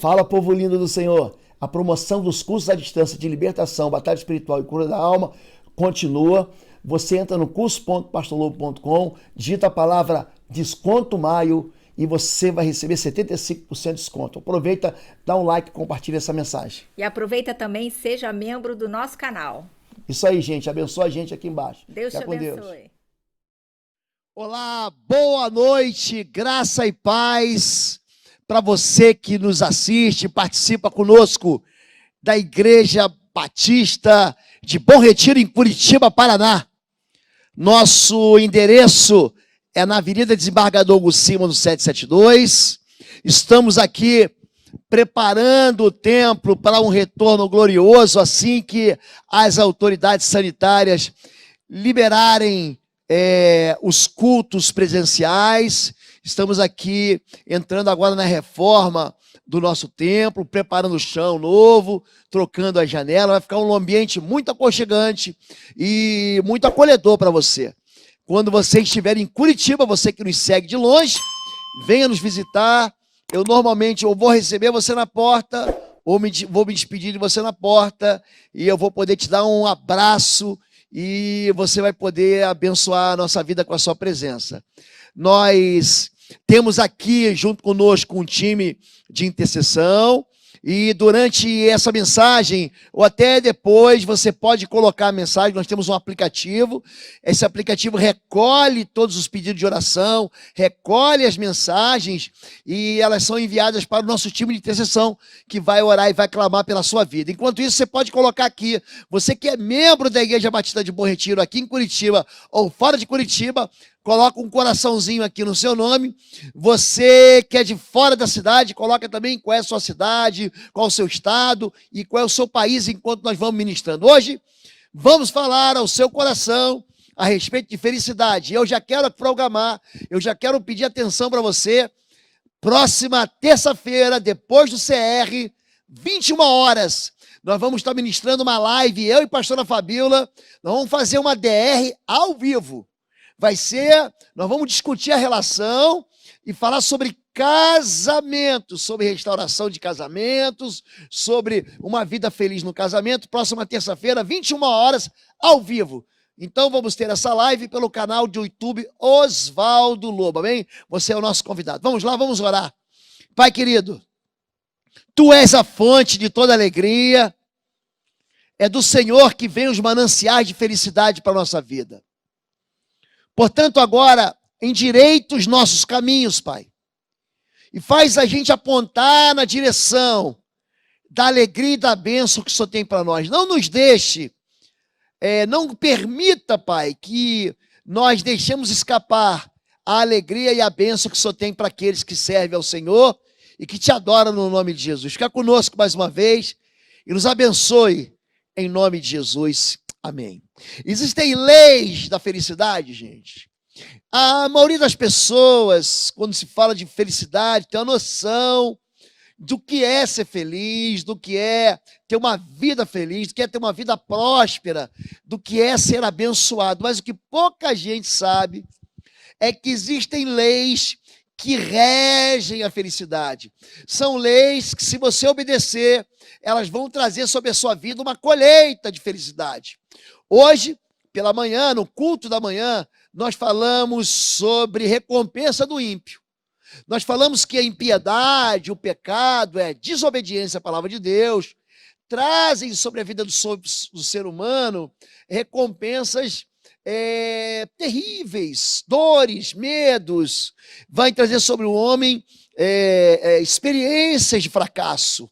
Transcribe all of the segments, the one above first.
Fala, povo lindo do Senhor. A promoção dos cursos à distância de libertação, batalha espiritual e cura da alma continua. Você entra no curso.pastorlobo.com, digita a palavra desconto maio e você vai receber 75% de desconto. Aproveita, dá um like e compartilha essa mensagem. E aproveita também, seja membro do nosso canal. Isso aí, gente. Abençoa a gente aqui embaixo. Deus te Fica com Deus. abençoe. Olá, boa noite, graça e paz para você que nos assiste, participa conosco da Igreja Batista de Bom Retiro, em Curitiba, Paraná. Nosso endereço é na Avenida Desembargador Guscima, no 772. Estamos aqui preparando o templo para um retorno glorioso, assim que as autoridades sanitárias liberarem os cultos presenciais. Estamos aqui entrando agora na reforma do nosso templo, preparando o chão novo, trocando a janela. Vai ficar um ambiente muito aconchegante e muito acolhedor para você. Quando você estiver em Curitiba, você que nos segue de longe, venha nos visitar. Eu normalmente vou receber você na porta, ou vou me despedir de você na porta, e eu vou poder te dar um abraço, e você vai poder abençoar a nossa vida com a sua presença. Nós temos aqui junto conosco um time de intercessão, e durante essa mensagem, ou até depois, você pode colocar a mensagem. Nós temos um aplicativo. Esse aplicativo recolhe todos os pedidos de oração, recolhe as mensagens, e elas são enviadas para o nosso time de intercessão, que vai orar e vai clamar pela sua vida. Enquanto isso, você pode colocar aqui, você que é membro da Igreja Batista de Bom Retiro, aqui em Curitiba, ou fora de Curitiba, coloca um coraçãozinho aqui no seu nome. Você que é de fora da cidade, coloca também qual é a sua cidade, qual é o seu estado e qual é o seu país, enquanto nós vamos ministrando. Hoje, vamos falar ao seu coração a respeito de felicidade. Eu já quero programar, eu já quero pedir atenção para você. Próxima terça-feira, depois do CR, 21 horas, nós vamos estar ministrando uma live, eu e a pastora Fabíola. Nós vamos fazer uma DR ao vivo. Nós vamos discutir a relação e falar sobre casamento, sobre restauração de casamentos, sobre uma vida feliz no casamento. Próxima terça-feira, 21 horas, ao vivo. Então vamos ter essa live pelo canal de YouTube Osvaldo Lobo, amém? Você é o nosso convidado. Vamos lá, vamos orar. Pai querido, Tu és a fonte de toda alegria, é do Senhor que vem os mananciais de felicidade para a nossa vida. Portanto, agora, endireita os nossos caminhos, Pai, e faz a gente apontar na direção da alegria e da bênção que o Senhor tem para nós. Não nos deixe, não permita, Pai, que nós deixemos escapar a alegria e a bênção que o Senhor tem para aqueles que servem ao Senhor e que te adoram no nome de Jesus. Fica conosco mais uma vez e nos abençoe em nome de Jesus. Amém. Existem leis da felicidade, gente. A maioria das pessoas, quando se fala de felicidade, tem uma noção do que é ser feliz, do que é ter uma vida feliz, do que é ter uma vida próspera, do que é ser abençoado. Mas o que pouca gente sabe é que existem leis que regem a felicidade. São leis que, se você obedecer, elas vão trazer sobre a sua vida uma colheita de felicidade. Hoje, pela manhã, no culto da manhã, nós falamos sobre recompensa do ímpio. Nós falamos que a impiedade, o pecado, a desobediência à palavra de Deus, trazem sobre a vida do ser humano recompensas terríveis, dores, medos. Vai trazer sobre o homem experiências de fracasso.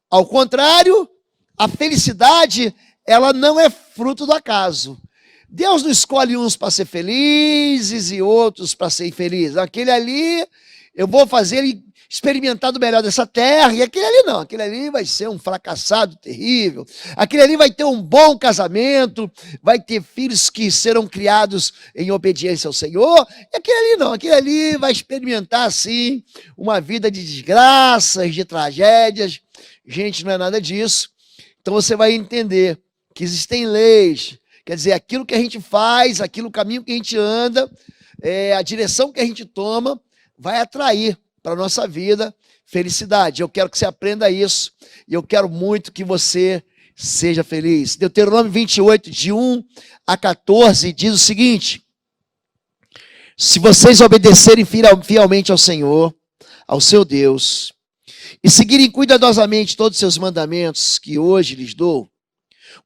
Ao contrário, a felicidade, ela não é fruto do acaso. Deus não escolhe uns para ser felizes e outros para ser infelizes. Aquele ali, eu vou fazer ele experimentar do melhor dessa terra, e aquele ali não. Aquele ali vai ser um fracassado terrível. Aquele ali vai ter um bom casamento, vai ter filhos que serão criados em obediência ao Senhor. E aquele ali não. Aquele ali vai experimentar, sim, uma vida de desgraças, de tragédias. Gente, não é nada disso. Então você vai entender que existem leis. Quer dizer, aquilo que a gente faz, o caminho que a gente anda, a direção que a gente toma, vai atrair para a nossa vida felicidade. Eu quero que você aprenda isso e eu quero muito que você seja feliz. Deuteronômio 28, de 1 a 14, diz o seguinte: se vocês obedecerem fielmente ao Senhor, ao seu Deus, e seguirem cuidadosamente todos os seus mandamentos que hoje lhes dou,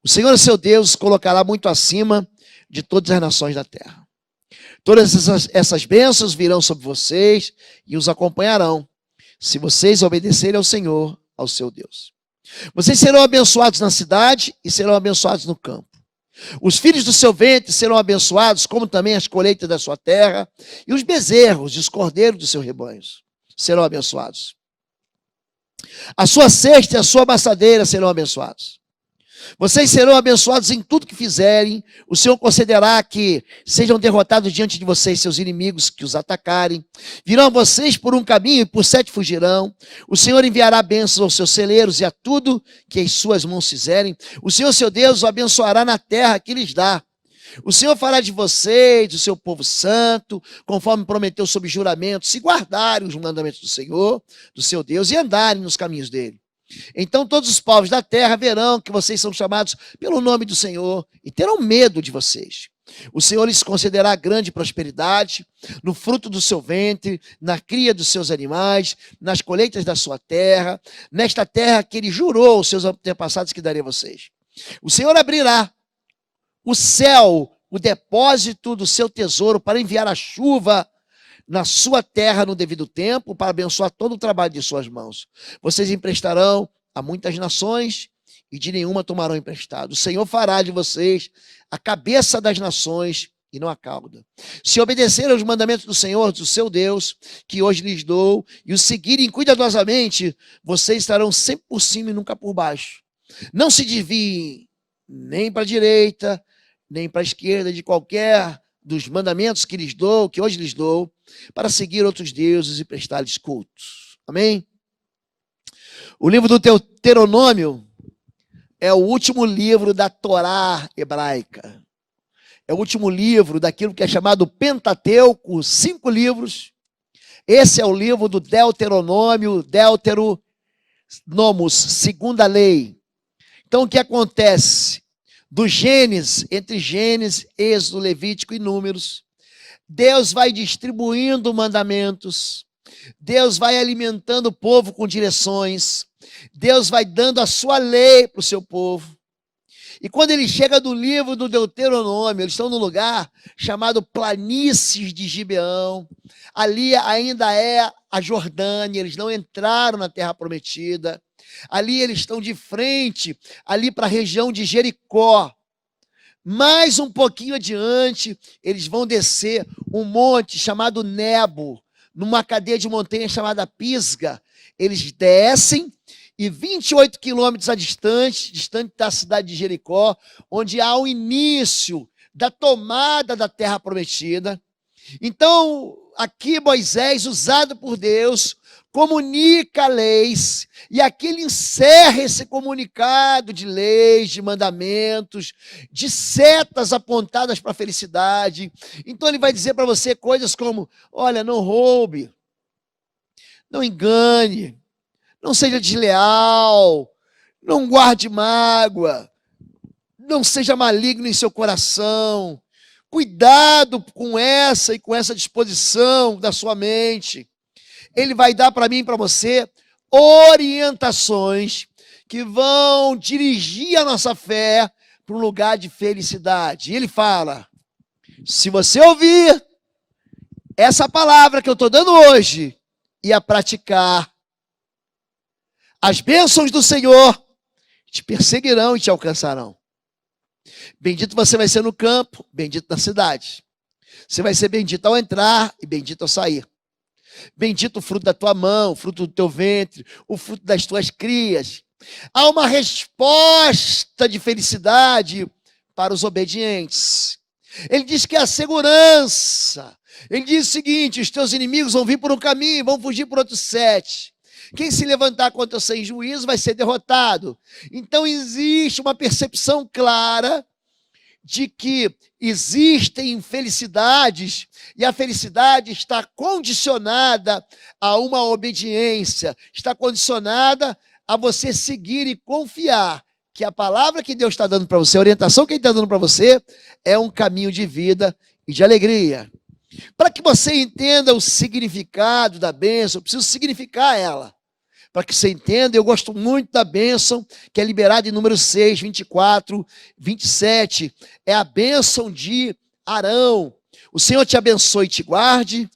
o Senhor, seu Deus, os colocará muito acima de todas as nações da terra. Todas essas bênçãos virão sobre vocês e os acompanharão, se vocês obedecerem ao Senhor, ao seu Deus. Vocês serão abençoados na cidade e serão abençoados no campo. Os filhos do seu ventre serão abençoados, como também as colheitas da sua terra, e os bezerros e os cordeiros dos seus rebanhos serão abençoados. A sua cesta e a sua amassadeira serão abençoados. Vocês serão abençoados em tudo que fizerem. O Senhor concederá que sejam derrotados diante de vocês seus inimigos que os atacarem. Virão a vocês por um caminho e por 7 fugirão. O Senhor enviará bênçãos aos seus celeiros e a tudo que as suas mãos fizerem. O Senhor, seu Deus, o abençoará na terra que lhes dá. O Senhor fará de vocês, do seu povo santo, conforme prometeu sob juramento, se guardarem os mandamentos do Senhor, do seu Deus, e andarem nos caminhos dele. Então todos os povos da terra verão que vocês são chamados pelo nome do Senhor e terão medo de vocês. O Senhor lhes concederá grande prosperidade no fruto do seu ventre, na cria dos seus animais, nas colheitas da sua terra, nesta terra que ele jurou aos seus antepassados que daria a vocês. O Senhor abrirá o céu, o depósito do seu tesouro, para enviar a chuva na sua terra no devido tempo, para abençoar todo o trabalho de suas mãos. Vocês emprestarão a muitas nações e de nenhuma tomarão emprestado. O Senhor fará de vocês a cabeça das nações e não a cauda. Se obedecerem aos mandamentos do Senhor, do seu Deus, que hoje lhes dou, e os seguirem cuidadosamente, vocês estarão sempre por cima e nunca por baixo. Não se desviem nem para a direita, nem para a esquerda de qualquer dos mandamentos que lhes dou, que hoje lhes dou, para seguir outros deuses e prestar-lhes cultos. Amém? O livro do Deuteronômio é o último livro da Torá hebraica. É o último livro daquilo que é chamado Pentateuco, 5 livros. Esse é o livro do Deuteronômio, Deuteronomos, segunda lei. Então o que acontece? Do Gênesis, entre Gênesis, Êxodo, Levítico e Números, Deus vai distribuindo mandamentos, Deus vai alimentando o povo com direções, Deus vai dando a sua lei para o seu povo. E quando ele chega do livro do Deuteronômio, eles estão num lugar chamado Planícies de Gibeão. Ali ainda é a Jordânia, eles não entraram na Terra Prometida. Ali eles estão de frente, ali para a região de Jericó. Mais um pouquinho adiante, eles vão descer um monte chamado Nebo, numa cadeia de montanha chamada Pisga. Eles descem e 28 quilômetros distante da cidade de Jericó, onde há o início da tomada da Terra Prometida. Então, aqui Moisés, usado por Deus, comunica leis, e aqui ele encerra esse comunicado de leis, de mandamentos, de setas apontadas para a felicidade. Então ele vai dizer para você coisas como: olha, não roube, não engane, não seja desleal, não guarde mágoa, não seja maligno em seu coração, cuidado com essa disposição da sua mente. Ele vai dar para mim e para você orientações que vão dirigir a nossa fé para um lugar de felicidade. E ele fala: se você ouvir essa palavra que eu estou dando hoje e a praticar, as bênçãos do Senhor te perseguirão e te alcançarão. Bendito você vai ser no campo, bendito na cidade. Você vai ser bendito ao entrar e bendito ao sair. Bendito o fruto da tua mão, o fruto do teu ventre, o fruto das tuas crias. Há uma resposta de felicidade para os obedientes. Ele diz que é a segurança. Ele diz o seguinte: os teus inimigos vão vir por um caminho e vão fugir por outros 7. Quem se levantar contra você em juízo vai ser derrotado. Então existe uma percepção clara de que existem infelicidades e a felicidade está condicionada a uma obediência, está condicionada a você seguir e confiar que a palavra que Deus está dando para você, a orientação que Ele está dando para você, é um caminho de vida e de alegria. Para que você entenda o significado da bênção, eu preciso significar ela. Para que você entenda, eu gosto muito da bênção que é liberada em Números 6, 24, 27. É a bênção de Arão. O Senhor te abençoe e te guarde.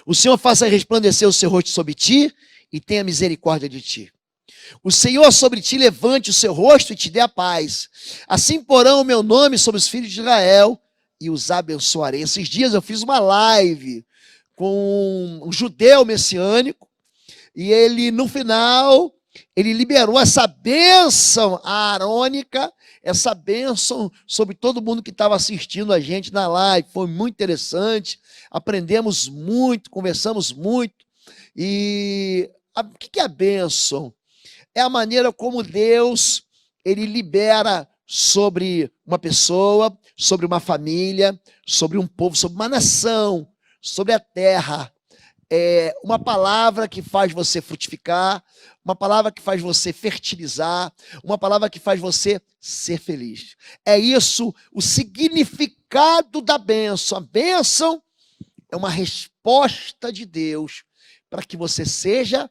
O Senhor faça resplandecer o seu rosto sobre ti e tenha misericórdia de ti. O Senhor sobre ti levante o seu rosto e te dê a paz. Assim porão o meu nome sobre os filhos de Israel e os abençoarei. Esses dias eu fiz uma live com um judeu messiânico e ele, no final, ele liberou essa bênção arônica, essa bênção sobre todo mundo que estava assistindo a gente na live. Foi muito interessante, aprendemos muito, conversamos muito. E o que é a bênção? É a maneira como Deus, Ele libera sobre uma pessoa, sobre uma família, sobre um povo, sobre uma nação, sobre a terra. É uma palavra que faz você frutificar, uma palavra que faz você fertilizar, uma palavra que faz você ser feliz. É isso o significado da bênção. A bênção é uma resposta de Deus para que você seja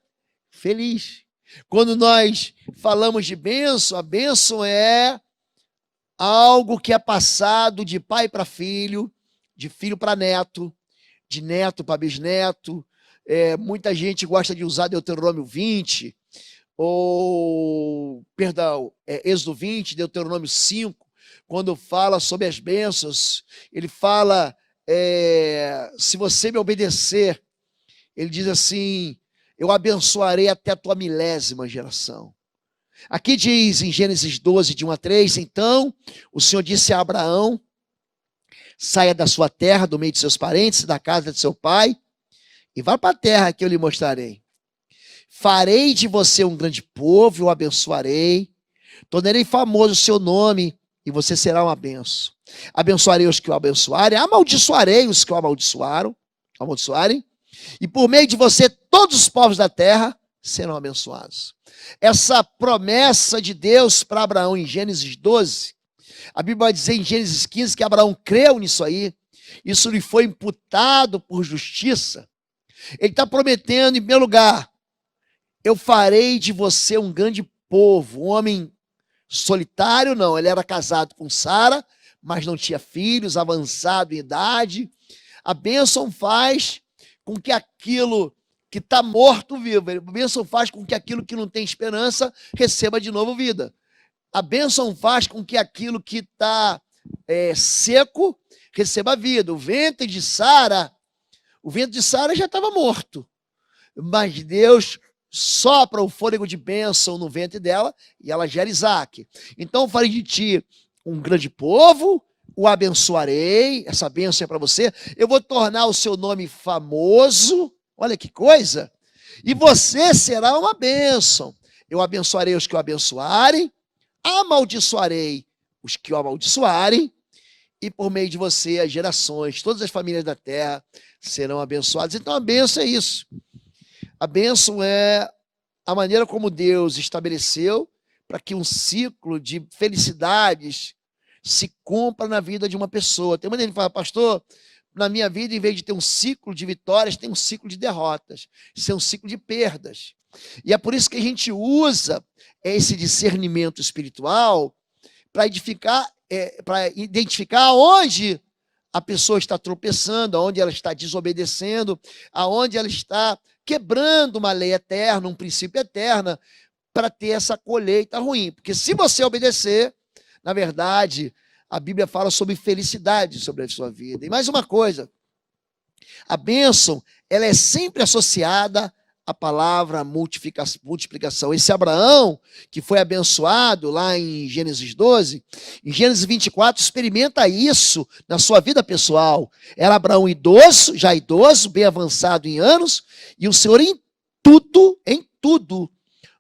feliz. Quando nós falamos de bênção, a bênção é algo que é passado de pai para filho, de filho para neto, de neto para bisneto. Muita gente gosta de usar Deuteronômio 20, Êxodo 20, Deuteronômio 5, quando fala sobre as bênçãos, ele fala, se você me obedecer, ele diz assim, eu abençoarei até a tua 1000ª geração. Aqui diz em Gênesis 12, de 1 a 3, então o Senhor disse a Abraão, saia da sua terra, do meio de seus parentes, da casa de seu pai, e vá para a terra que eu lhe mostrarei. Farei de você um grande povo, eu abençoarei, tornarei famoso o seu nome, e você será uma bênção. Abençoarei os que o abençoarem, amaldiçoarei os que o amaldiçoarem, e por meio de você todos os povos da terra serão abençoados. Essa promessa de Deus para Abraão em Gênesis 12, a Bíblia vai dizer em Gênesis 15 que Abraão creu nisso aí, isso lhe foi imputado por justiça. Ele está prometendo, em primeiro lugar, eu farei de você um grande povo, um homem solitário, não, ele era casado com Sara, mas não tinha filhos, avançado em idade. A bênção faz com que aquilo que está morto viva, a bênção faz com que aquilo que não tem esperança receba de novo vida. A bênção faz com que aquilo que está seco receba vida. O ventre de Sara já estava morto, mas Deus sopra o fôlego de bênção no ventre dela e ela gera Isaac. Então eu farei de ti um grande povo, o abençoarei, essa bênção é para você, eu vou tornar o seu nome famoso, olha que coisa, e você será uma bênção. Eu abençoarei os que o abençoarem, amaldiçoarei os que o amaldiçoarem, e por meio de você as gerações, todas as famílias da terra serão abençoadas. Então a bênção é isso. A bênção é a maneira como Deus estabeleceu para que um ciclo de felicidades se cumpra na vida de uma pessoa. Tem muita gente que fala, pastor, na minha vida, em vez de ter um ciclo de vitórias, tem um ciclo de derrotas. Isso é um ciclo de perdas. E é por isso que a gente usa esse discernimento espiritual para identificar onde a pessoa está tropeçando, aonde ela está desobedecendo, aonde ela está quebrando uma lei eterna, um princípio eterno, para ter essa colheita ruim. Porque se você obedecer, na verdade, a Bíblia fala sobre felicidade sobre a sua vida. E mais uma coisa, a bênção, ela é sempre associada à palavra multiplicação. Esse Abraão, que foi abençoado lá em Gênesis 12, em Gênesis 24, experimenta isso na sua vida pessoal. Era Abraão idoso, já idoso, bem avançado em anos, e o Senhor em tudo,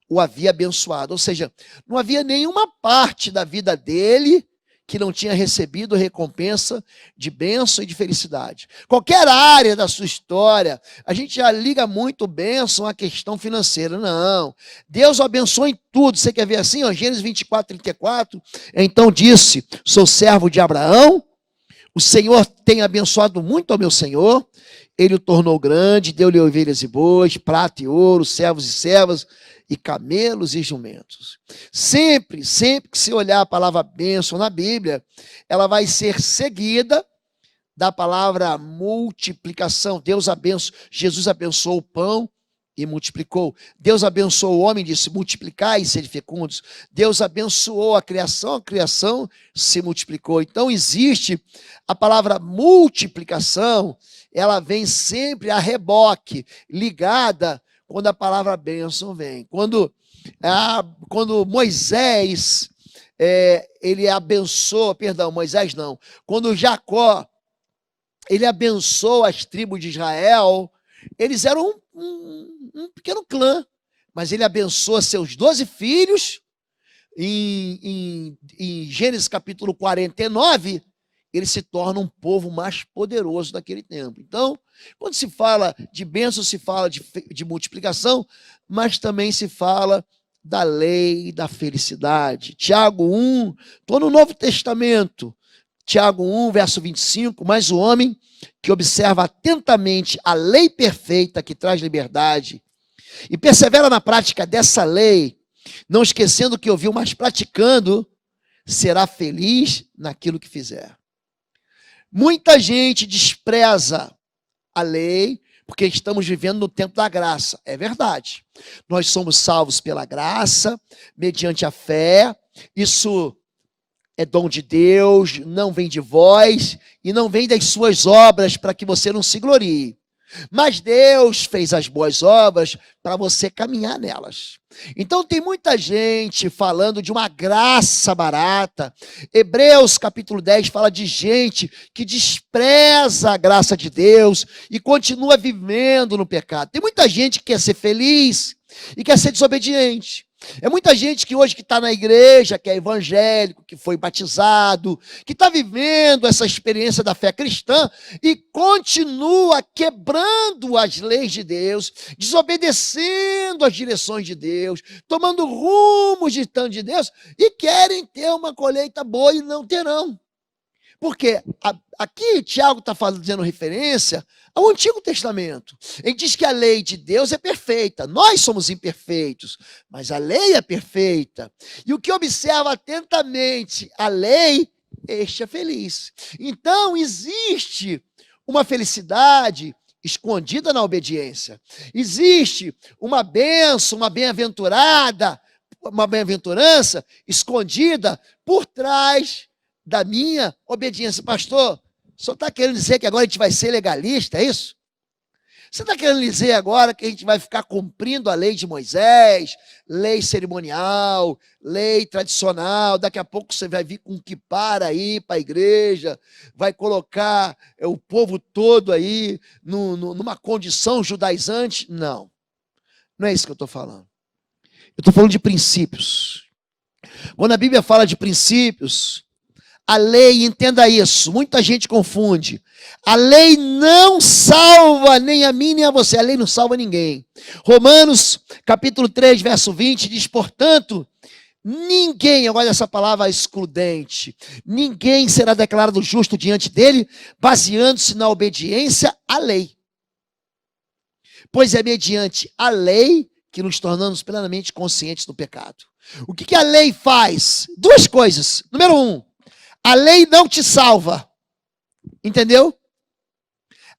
o havia abençoado. Ou seja, não havia nenhuma parte da vida dele que não tinha recebido recompensa de bênção e de felicidade. Qualquer área da sua história, a gente já liga muito bênção à questão financeira. Não, Deus o abençoa em tudo. Você quer ver assim? Ó, Gênesis 24, 34. Então disse, sou servo de Abraão, o Senhor tem abençoado muito ao meu Senhor, ele o tornou grande, deu-lhe ovelhas e bois, prata e ouro, servos e servas, e camelos e jumentos. Sempre que se olhar a palavra bênção na Bíblia, ela vai ser seguida da palavra multiplicação. Jesus abençoou o pão e multiplicou. Deus abençoou o homem e disse, multiplicai e sede fecundos. Deus abençoou a criação se multiplicou. Então existe a palavra multiplicação, ela vem sempre a reboque, ligada quando a palavra bênção vem. Quando Moisés, ele abençoa, Moisés não. Quando Jacó, ele abençoa as tribos de Israel, eles eram um pequeno clã, mas ele abençoa seus 12 filhos. Em Gênesis capítulo 49, ele se torna um povo mais poderoso daquele tempo. Então, quando se fala de bênção, se fala de multiplicação, mas também se fala da lei da felicidade. Tiago 1, estou no Novo Testamento, Tiago 1, verso 25, mas o homem que observa atentamente a lei perfeita que traz liberdade e persevera na prática dessa lei, não esquecendo o que ouviu, mas praticando, será feliz naquilo que fizer. Muita gente despreza a lei, porque estamos vivendo no tempo da graça. É verdade. Nós somos salvos pela graça, mediante a fé. Isso é dom de Deus, não vem de vós e não vem das suas obras para que você não se glorie. Mas Deus fez as boas obras para você caminhar nelas. Então tem muita gente falando de uma graça barata. Hebreus capítulo 10 fala de gente que despreza a graça de Deus e continua vivendo no pecado. Tem muita gente que quer ser feliz e quer ser desobediente. É muita gente que hoje que está na igreja, que é evangélico, que foi batizado, que está vivendo essa experiência da fé cristã e continua quebrando as leis de Deus, desobedecendo as direções de Deus, tomando rumos distantes de Deus e querem ter uma colheita boa e não terão. Porque aqui Tiago está fazendo referência ao Antigo Testamento. Ele diz que a lei de Deus é perfeita. Nós somos imperfeitos, mas a lei é perfeita. E o que observa atentamente a lei, este é feliz. Então, existe uma felicidade escondida na obediência. Existe uma bênção, uma bem-aventurança escondida por trás da minha obediência. Pastor, o senhor está querendo dizer que agora a gente vai ser legalista, é isso? Você está querendo dizer agora que a gente vai ficar cumprindo a lei de Moisés, lei cerimonial, lei tradicional, daqui a pouco você vai vir com um quipar aí para a igreja, vai colocar o povo todo aí numa condição judaizante? Não, não é isso que eu estou falando. Eu estou falando de princípios. Quando a Bíblia fala de princípios, a lei, entenda isso, muita gente confunde. A lei não salva nem a mim nem a você. A lei não salva ninguém. Romanos, capítulo 3, verso 20, diz, portanto, ninguém, agora essa palavra excludente, ninguém será declarado justo diante dele, baseando-se na obediência à lei. Pois é mediante a lei que nos tornamos plenamente conscientes do pecado. O que a lei faz? Duas coisas. Número 1, a lei não te salva, entendeu?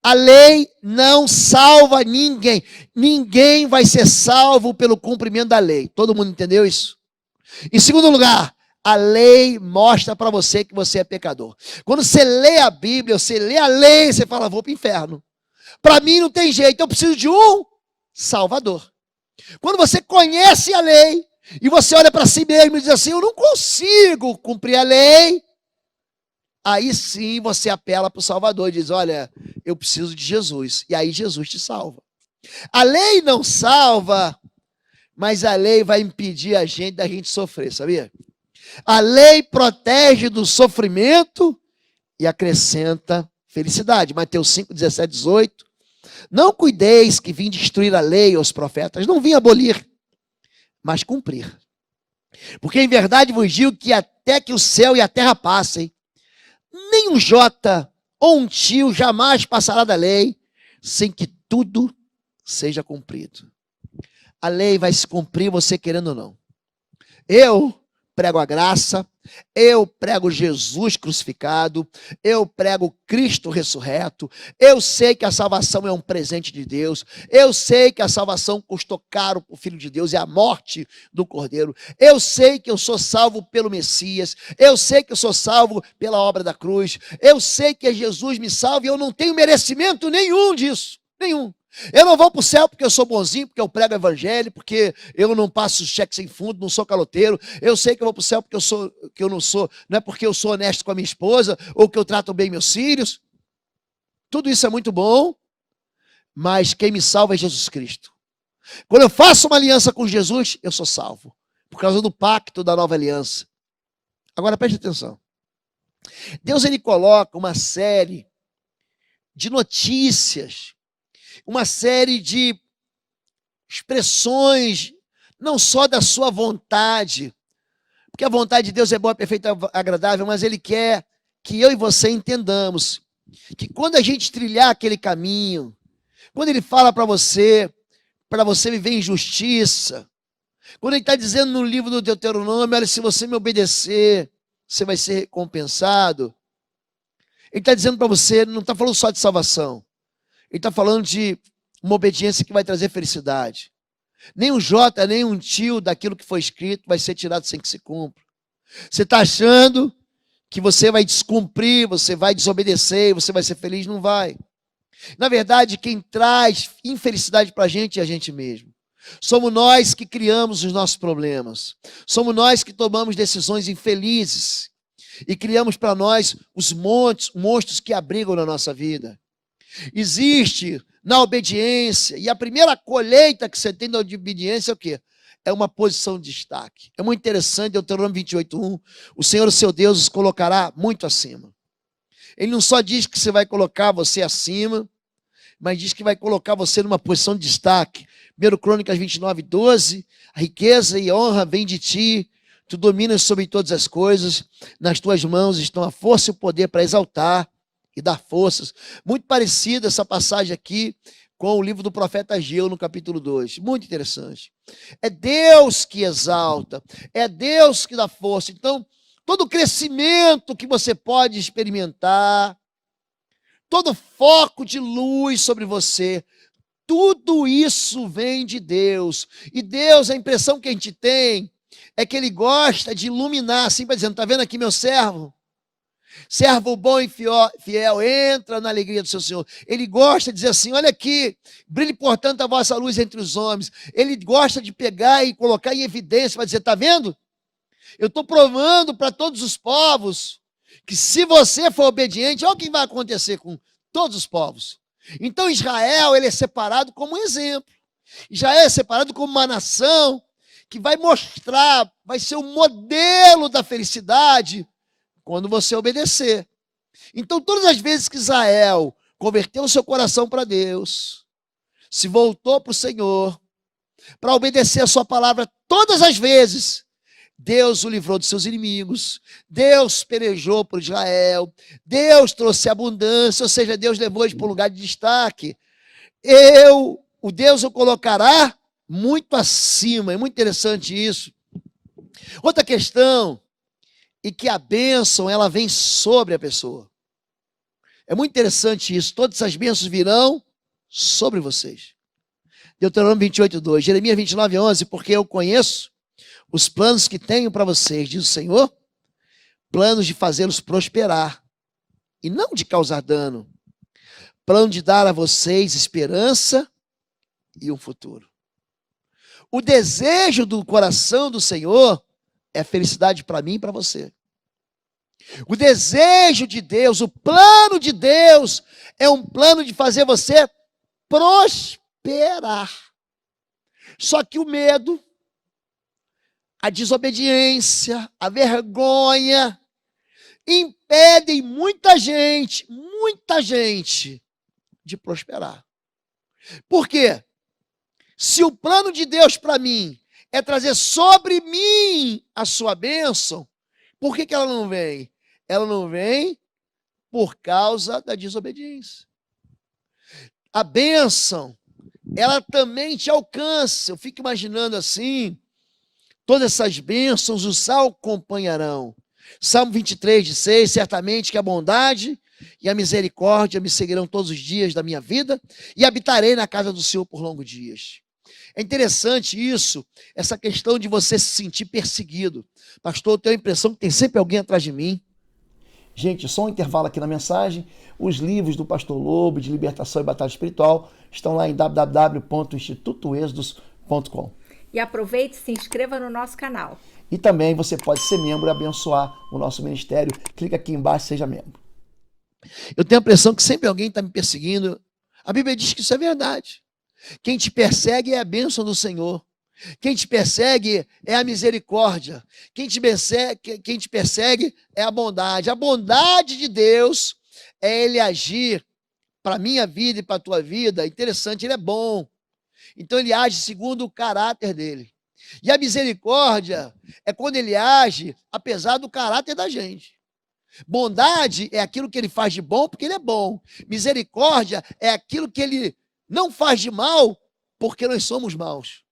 A lei não salva ninguém. Ninguém vai ser salvo pelo cumprimento da lei. Todo mundo entendeu isso? Em segundo lugar, a lei mostra para você que você é pecador. Quando você lê a Bíblia, você lê a lei, você fala, vou para o inferno. Para mim não tem jeito, eu preciso de um Salvador. Quando você conhece a lei e você olha para si mesmo e diz assim, eu não consigo cumprir a lei, aí sim você apela para o Salvador e diz, olha, eu preciso de Jesus. E aí Jesus te salva. A lei não salva, mas a lei vai impedir da gente sofrer, sabia? A lei protege do sofrimento e acrescenta felicidade. Mateus 5, 17, 18. Não cuideis que vim destruir a lei ou os profetas. Não vim abolir, mas cumprir. Porque em verdade vos digo que até que o céu e a terra passem, nem um jota ou um tio jamais passará da lei, sem que tudo seja cumprido. A lei vai se cumprir, você querendo ou não. Eu prego a graça, eu prego Jesus crucificado, eu prego Cristo ressurreto, eu sei que a salvação é um presente de Deus, eu sei que a salvação custou caro para o Filho de Deus, é a morte do Cordeiro, eu sei que eu sou salvo pelo Messias, eu sei que eu sou salvo pela obra da cruz, eu sei que Jesus me salva e eu não tenho merecimento nenhum disso, nenhum. Eu não vou para o céu porque eu sou bonzinho, porque eu prego o evangelho, porque eu não passo cheque sem fundo, não sou caloteiro. Eu sei que eu vou para o céu porque eu não sou, não é porque eu sou honesto com a minha esposa, ou que eu trato bem meus filhos. Tudo isso é muito bom, mas quem me salva é Jesus Cristo. Quando eu faço uma aliança com Jesus, eu sou salvo, por causa do pacto da nova aliança. Agora preste atenção. Deus, ele coloca uma série de notícias, uma série de expressões, não só da sua vontade, porque a vontade de Deus é boa, perfeita, agradável, mas Ele quer que eu e você entendamos que quando a gente trilhar aquele caminho, quando Ele fala para você viver em justiça, quando Ele está dizendo no livro do Deuteronômio, olha, se você me obedecer, você vai ser recompensado. Ele está dizendo para você, não está falando só de salvação, ele está falando de uma obediência que vai trazer felicidade. Nem um jota, nem um tio daquilo que foi escrito vai ser tirado sem que se cumpra. Você está achando que você vai descumprir, você vai desobedecer, você vai ser feliz? Não vai. Na verdade, quem traz infelicidade para a gente é a gente mesmo. Somos nós que criamos os nossos problemas. Somos nós que tomamos decisões infelizes e criamos para nós os monstros que abrigam na nossa vida. Existe na obediência, e a primeira colheita que você tem da obediência é o quê? É uma posição de destaque. É muito interessante, Deuteronômio 28:1, o Senhor, o seu Deus, os colocará muito acima. Ele não só diz que você vai colocar você acima, mas diz que vai colocar você numa posição de destaque. 1 Crônicas 29:12, a riqueza e a honra vem de ti, tu dominas sobre todas as coisas, nas tuas mãos estão a força e o poder para exaltar e dar forças. Muito parecida essa passagem aqui com o livro do profeta Ageu, no capítulo 2. Muito interessante. É Deus que exalta, é Deus que dá força. Então, todo crescimento que você pode experimentar, todo foco de luz sobre você, tudo isso vem de Deus. E Deus, a impressão que a gente tem é que Ele gosta de iluminar, assim, para dizendo, está vendo aqui meu servo? Servo bom e fiel, entra na alegria do seu Senhor. Ele gosta de dizer assim, olha aqui, brilhe portanto a vossa luz entre os homens. Ele gosta de pegar e colocar em evidência, para dizer, está vendo? Eu estou provando para todos os povos que se você for obediente, olha o que vai acontecer com todos os povos. Então Israel, ele é separado como um exemplo. Israel é separado como uma nação que vai mostrar, vai ser o modelo da felicidade quando você obedecer. Então, todas as vezes que Israel converteu o seu coração para Deus, se voltou para o Senhor, para obedecer a sua palavra, todas as vezes, Deus o livrou dos seus inimigos, Deus pelejou por Israel, Deus trouxe abundância, ou seja, Deus levou eles para um lugar de destaque. O Deus o colocará muito acima, é muito interessante isso. Outra questão, e que a bênção, ela vem sobre a pessoa. É muito interessante isso. Todas essas bênçãos virão sobre vocês. Deuteronômio 28:2. Jeremias 29:11. Porque eu conheço os planos que tenho para vocês, diz o Senhor, planos de fazê-los prosperar e não de causar dano. Plano de dar a vocês esperança e um futuro. O desejo do coração do Senhor é felicidade para mim e para você. O desejo de Deus, o plano de Deus é um plano de fazer você prosperar. Só que o medo, a desobediência, a vergonha, impedem muita gente de prosperar. Por quê? Se o plano de Deus para mim é trazer sobre mim a sua bênção, por que ela não vem? Ela não vem por causa da desobediência. A bênção, ela também te alcança. Eu fico imaginando assim, todas essas bênçãos os acompanharão. Salmo 23:6, certamente que a bondade e a misericórdia me seguirão todos os dias da minha vida e habitarei na casa do Senhor por longos dias. É interessante isso, essa questão de você se sentir perseguido. Pastor, eu tenho a impressão que tem sempre alguém atrás de mim. Gente, só um intervalo aqui na mensagem. Os livros do Pastor Lobo, de libertação e batalha espiritual, estão lá em www.institutoexodos.com. E aproveite e se inscreva no nosso canal. E também você pode ser membro e abençoar o nosso ministério. Clica aqui embaixo, seja membro. Eu tenho a impressão que sempre alguém está me perseguindo. A Bíblia diz que isso é verdade. Quem te persegue é a bênção do Senhor. Quem te persegue é a misericórdia. Quem te persegue é a bondade. A bondade de Deus é Ele agir para a minha vida e para a tua vida. Interessante, Ele é bom. Então Ele age segundo o caráter dEle. E a misericórdia é quando Ele age apesar do caráter da gente. Bondade é aquilo que Ele faz de bom porque Ele é bom. Misericórdia é aquilo que Ele não faz de mal porque nós somos maus.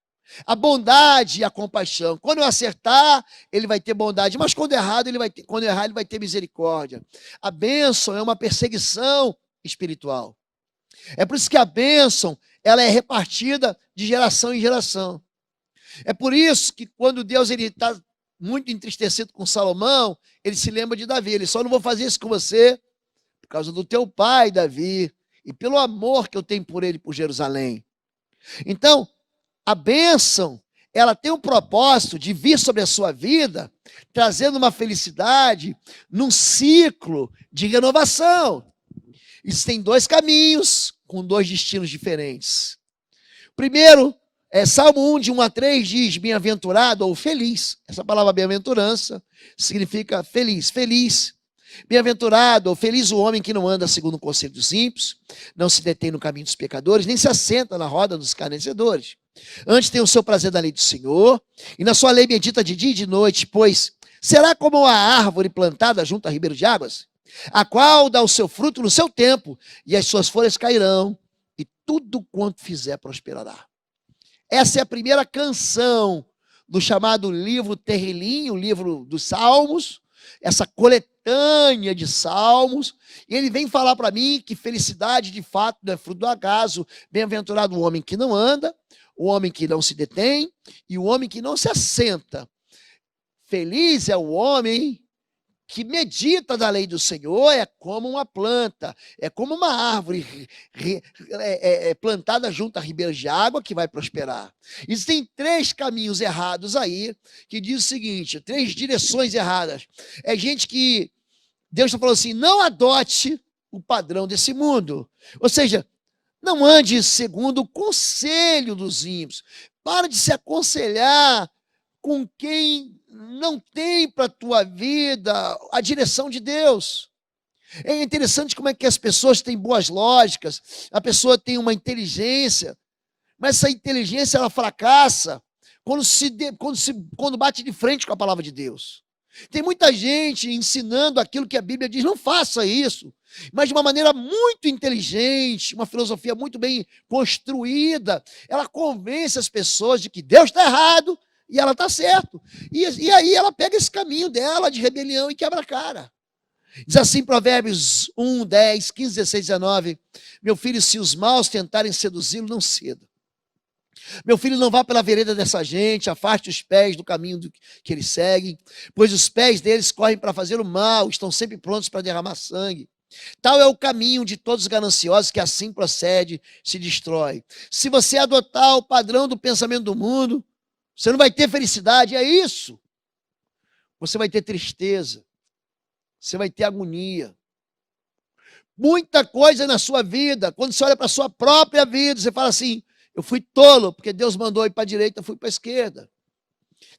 A bondade e a compaixão. Quando eu acertar, Ele vai ter bondade, mas quando errar, Ele vai ter misericórdia. A bênção é uma perseguição espiritual. É por isso que a bênção, ela é repartida de geração em geração. É por isso que quando Deus está muito entristecido com Salomão, Ele se lembra de Davi. Ele só não vou fazer isso com você por causa do teu pai, Davi, e pelo amor que eu tenho por ele, por Jerusalém. Então, a bênção, ela tem um propósito de vir sobre a sua vida, trazendo uma felicidade num ciclo de renovação. Existem dois caminhos com dois destinos diferentes. Primeiro, Salmo 1, de 1 a 3, diz bem-aventurado ou feliz. Essa palavra bem-aventurança significa feliz, feliz. Bem-aventurado ou feliz o homem que não anda segundo o conselho dos ímpios, não se detém no caminho dos pecadores, nem se assenta na roda dos escarnecedores. Antes tem o seu prazer na lei do Senhor, e na sua lei medita de dia e de noite, pois será como a árvore plantada junto a ribeiro de águas, a qual dá o seu fruto no seu tempo, e as suas folhas cairão, e tudo quanto fizer prosperará. Essa é a primeira canção do chamado livro Terrilim, o livro dos Salmos, essa coletânea de salmos, e ele vem falar para mim que felicidade de fato não é fruto do acaso. Bem-aventurado o homem que não anda, o homem que não se detém e o homem que não se assenta. Feliz é o homem que medita da lei do Senhor, é como uma planta, é como uma árvore plantada junto a ribeiros de água que vai prosperar. Existem três caminhos errados aí, que diz o seguinte, três direções erradas. É gente que Deus está falando assim, não adote o padrão desse mundo. Ou seja, não ande segundo o conselho dos ímpios. Para de se aconselhar com quem não tem para a tua vida a direção de Deus. É interessante como é que as pessoas têm boas lógicas, a pessoa tem uma inteligência, mas essa inteligência ela fracassa quando bate de frente com a palavra de Deus. Tem muita gente ensinando aquilo que a Bíblia diz, não faça isso, mas de uma maneira muito inteligente, uma filosofia muito bem construída, ela convence as pessoas de que Deus está errado, e ela está certo. E aí ela pega esse caminho dela de rebelião e quebra a cara. Diz assim Provérbios 1, 10, 15, 16, 19. Meu filho, se os maus tentarem seduzi-lo, não ceda. Meu filho, não vá pela vereda dessa gente, afaste os pés do caminho que eles seguem, pois os pés deles correm para fazer o mal, estão sempre prontos para derramar sangue. Tal é o caminho de todos os gananciosos que assim procede, se destrói. Se você adotar o padrão do pensamento do mundo, você não vai ter felicidade, é isso. Você vai ter tristeza. Você vai ter agonia. Muita coisa na sua vida, quando você olha para a sua própria vida, você fala assim, eu fui tolo, porque Deus mandou ir para a direita, eu fui para a esquerda.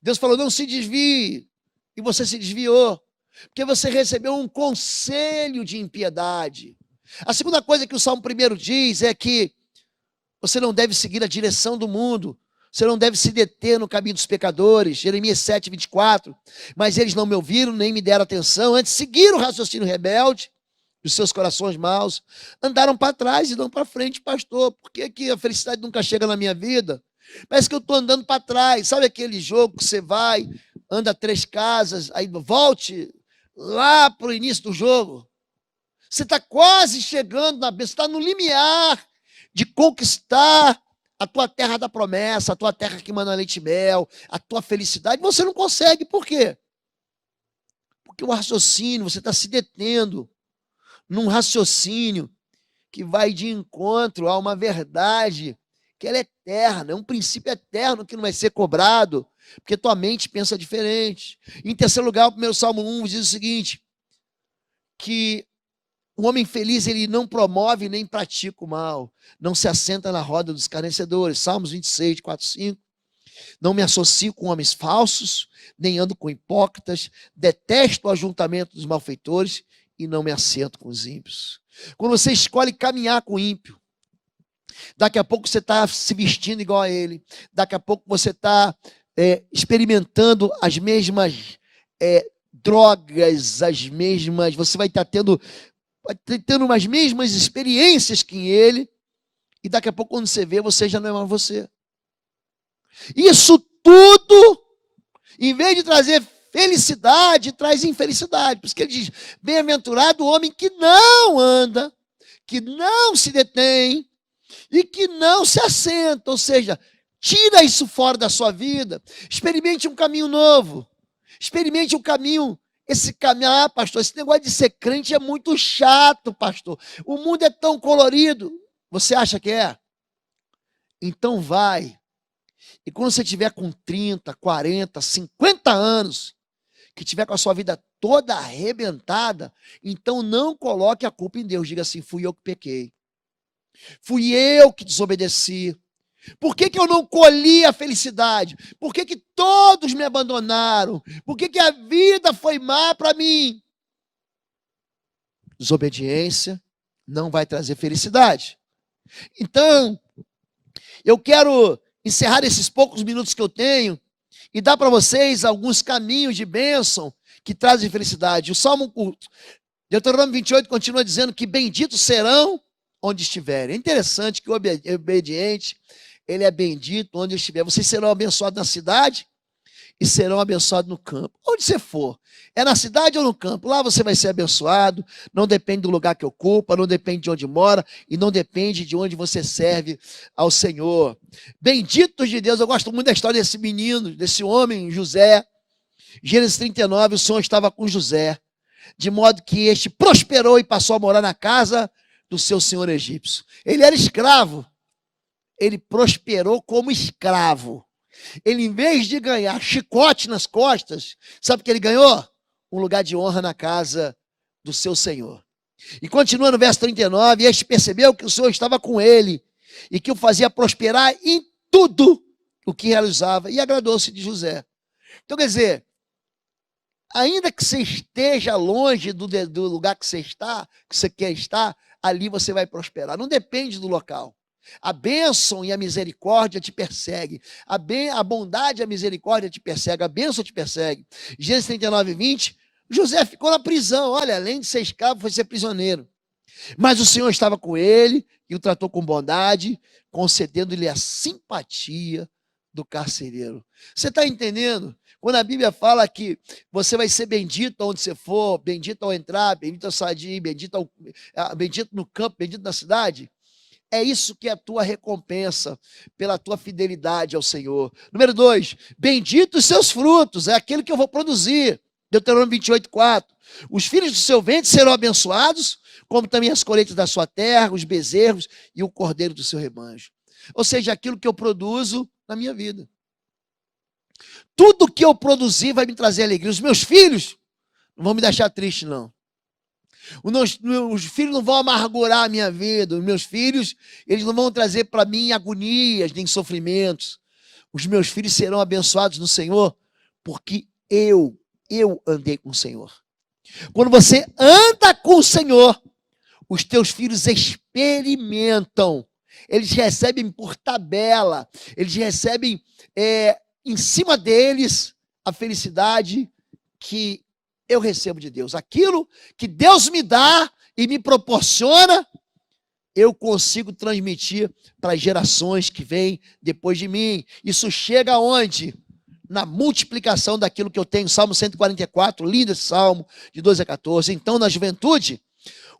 Deus falou, não se desvie, e você se desviou, porque você recebeu um conselho de impiedade. A segunda coisa que o Salmo 1 diz é que você não deve seguir a direção do mundo, você não deve se deter no caminho dos pecadores. Jeremias 7, 24. Mas eles não me ouviram, nem me deram atenção, antes seguiram o raciocínio rebelde dos seus corações maus, andaram para trás e não para frente. Pastor, por que a felicidade nunca chega na minha vida? Parece que eu estou andando para trás. Sabe aquele jogo que você vai, anda 3 casas, aí volte lá para o início do jogo? Você está quase chegando na bênção, está no limiar de conquistar a tua terra da promessa, a tua terra que manda leite e mel, a tua felicidade. Você não consegue. Por quê? Porque o raciocínio, você está se detendo num raciocínio que vai de encontro a uma verdade que ela é eterna, é um princípio eterno que não vai ser cobrado, porque tua mente pensa diferente. Em terceiro lugar, o 1 Salmo 1 diz o seguinte, que o homem feliz, ele não promove nem pratica o mal, não se assenta na roda dos escarnecedores. Salmos 26, 4, 5. Não me associo com homens falsos, nem ando com hipócritas, detesto o ajuntamento dos malfeitores e não me assento com os ímpios. Quando você escolhe caminhar com o ímpio, daqui a pouco você está se vestindo igual a ele, daqui a pouco você está experimentando as mesmas drogas, as mesmas, você vai estar tendo umas mesmas experiências que ele, e daqui a pouco quando você vê, você já não é mais você. Isso tudo, em vez de trazer felicidade, traz infelicidade. Por isso que ele diz, bem-aventurado o homem que não anda, que não se detém e que não se assenta. Ou seja, tira isso fora da sua vida, experimente um caminho novo, experimente um caminho. Esse caminho, pastor, esse negócio de ser crente é muito chato, pastor. O mundo é tão colorido. Você acha que é? Então vai. E quando você tiver com 30, 40, 50 anos, que tiver com a sua vida toda arrebentada, então não coloque a culpa em Deus. Diga assim, fui eu que pequei. Fui eu que desobedeci. Por que eu não colhi a felicidade? Por que todos me abandonaram? Por que a vida foi má para mim? Desobediência não vai trazer felicidade. Então, eu quero encerrar esses poucos minutos que eu tenho e dar para vocês alguns caminhos de bênção que trazem felicidade. O Salmo, Deuteronômio 28 continua dizendo que benditos serão onde estiverem. É interessante que o obediente, ele é bendito onde estiver. Vocês serão abençoados na cidade e serão abençoados no campo. Onde você for, é na cidade ou no campo, lá você vai ser abençoado. Não depende do lugar que ocupa, não depende de onde mora e não depende de onde você serve ao Senhor. Benditos de Deus, eu gosto muito da história desse menino, desse homem, José. Gênesis 39, o Senhor estava com José, de modo que este prosperou e passou a morar na casa do seu senhor egípcio. Ele era escravo. Ele prosperou como escravo. Ele, em vez de ganhar chicote nas costas, sabe o que ele ganhou? Um lugar de honra na casa do seu senhor. E continua no verso 39, e este percebeu que o Senhor estava com ele, e que o fazia prosperar em tudo o que realizava, e agradou-se de José. Então, quer dizer, ainda que você esteja longe do lugar que você quer estar, ali você vai prosperar. Não depende do local. A bênção e a misericórdia te perseguem. A bondade e a misericórdia te perseguem. A bênção te persegue. Gênesis 39, 20. José ficou na prisão. Olha, além de ser escravo, foi ser prisioneiro. Mas o Senhor estava com ele e o tratou com bondade, concedendo-lhe a simpatia do carcereiro. Você está entendendo? Quando a Bíblia fala que você vai ser bendito onde você for, bendito ao entrar, bendito ao sair, bendito no campo, bendito na cidade, é isso que é a tua recompensa pela tua fidelidade ao Senhor. Número 2, bendito os seus frutos, é aquilo que eu vou produzir. Deuteronômio 28, 4. Os filhos do seu ventre serão abençoados, como também as colheitas da sua terra, os bezerros e o cordeiro do seu rebanho. Ou seja, aquilo que eu produzo na minha vida. Tudo que eu produzir vai me trazer alegria. Os meus filhos não vão me deixar triste, não. Os filhos não vão amargurar a minha vida. Os meus filhos, eles não vão trazer para mim agonias nem sofrimentos. Os meus filhos serão abençoados no Senhor, porque eu andei com o Senhor. Quando você anda com o Senhor, os teus filhos experimentam, eles recebem por tabela, eles recebem em cima deles a felicidade que eu recebo de Deus. Aquilo que Deus me dá e me proporciona, eu consigo transmitir para as gerações que vêm depois de mim. Isso chega aonde? Na multiplicação daquilo que eu tenho. Salmo 144, lindo esse salmo, de 12 a 14. Então, na juventude,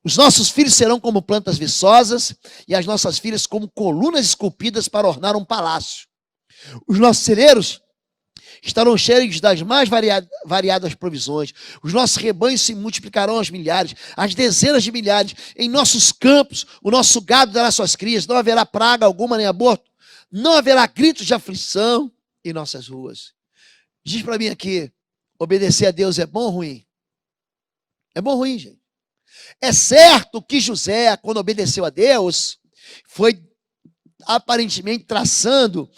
os nossos filhos serão como plantas viçosas e as nossas filhas como colunas esculpidas para ornar um palácio. Os nossos celeiros estarão cheios das mais variadas provisões. Os nossos rebanhos se multiplicarão aos milhares, às dezenas de milhares. Em nossos campos, o nosso gado dará suas crias. Não haverá praga alguma nem aborto. Não haverá gritos de aflição em nossas ruas. Diz para mim aqui, obedecer a Deus é bom ou ruim? É bom ou ruim, gente? É certo que José, quando obedeceu a Deus, foi aparentemente traçando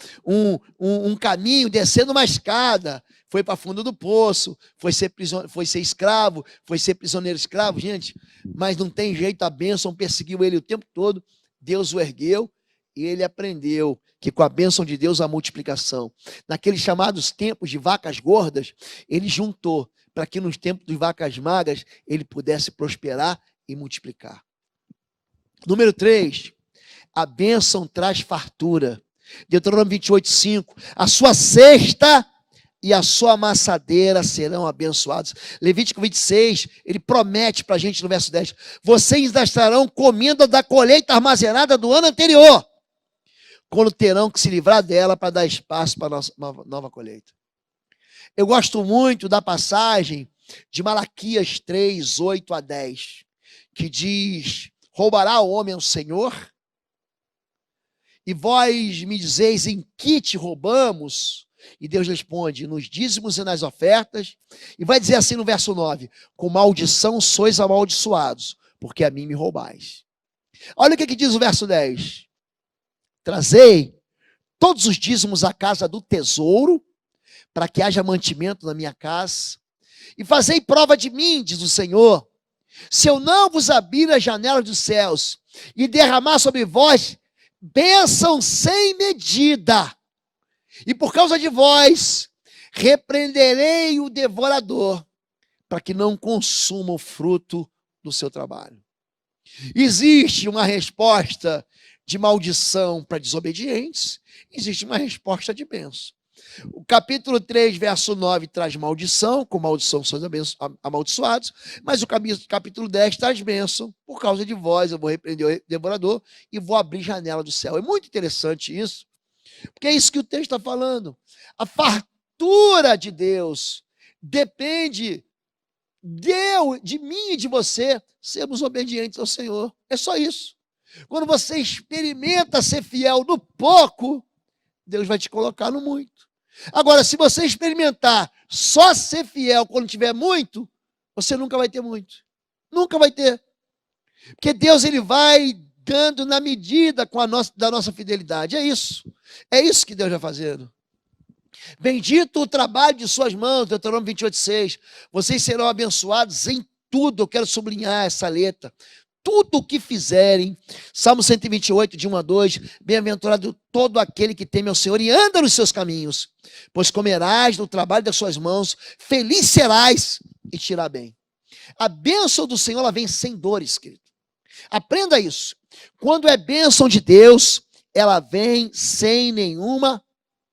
um caminho, descendo uma escada, foi para fundo do poço, foi ser escravo, foi ser prisioneiro escravo, gente, mas não tem jeito, a bênção perseguiu ele o tempo todo, Deus o ergueu e ele aprendeu que com a bênção de Deus a multiplicação. Naqueles chamados tempos de vacas gordas, ele juntou para que nos tempos de vacas magras ele pudesse prosperar e multiplicar. Número 3, a bênção traz fartura. Deuteronômio 28, 5. A sua cesta e a sua amassadeira serão abençoados. Levítico 26, ele promete para a gente no verso 10. Vocês ainda estarão comendo da colheita armazenada do ano anterior, quando terão que se livrar dela para dar espaço para a nova colheita. Eu gosto muito da passagem de Malaquias 3, 8 a 10, que diz: roubará o homem ao Senhor? E vós me dizeis, em que te roubamos? E Deus responde, nos dízimos e nas ofertas. E vai dizer assim no verso 9, com maldição sois amaldiçoados, porque a mim me roubais. Olha o que diz o verso 10. Trazei todos os dízimos à casa do tesouro, para que haja mantimento na minha casa. E fazei prova de mim, diz o Senhor, se eu não vos abrir as janelas dos céus e derramar sobre vós bênção sem medida, e por causa de vós repreenderei o devorador, para que não consuma o fruto do seu trabalho. Existe uma resposta de maldição para desobedientes, existe uma resposta de bênção. O capítulo 3, verso 9, traz maldição, com maldição sois amaldiçoados, mas o capítulo 10 traz bênção, por causa de vós eu vou repreender o devorador e vou abrir janela do céu. É muito interessante isso, porque é isso que o texto está falando. A fartura de Deus depende de mim e de você sermos obedientes ao Senhor. É só isso. Quando você experimenta ser fiel no pouco, Deus vai te colocar no muito. Agora, se você experimentar só ser fiel quando tiver muito, você nunca vai ter muito. Nunca vai ter. Porque Deus, ele vai dando na medida da nossa fidelidade. É isso. É isso que Deus vai fazendo. Bendito o trabalho de suas mãos, Deuteronômio 28, 6. Vocês serão abençoados em tudo. Eu quero sublinhar essa letra. Tudo o que fizerem. Salmo 128, de 1 a 2. Bem-aventurado todo aquele que teme ao Senhor e anda nos seus caminhos, pois comerás do trabalho das suas mãos, feliz serás e te irá bem. A bênção do Senhor, ela vem sem dores, querido. Aprenda isso. Quando é bênção de Deus, ela vem sem nenhuma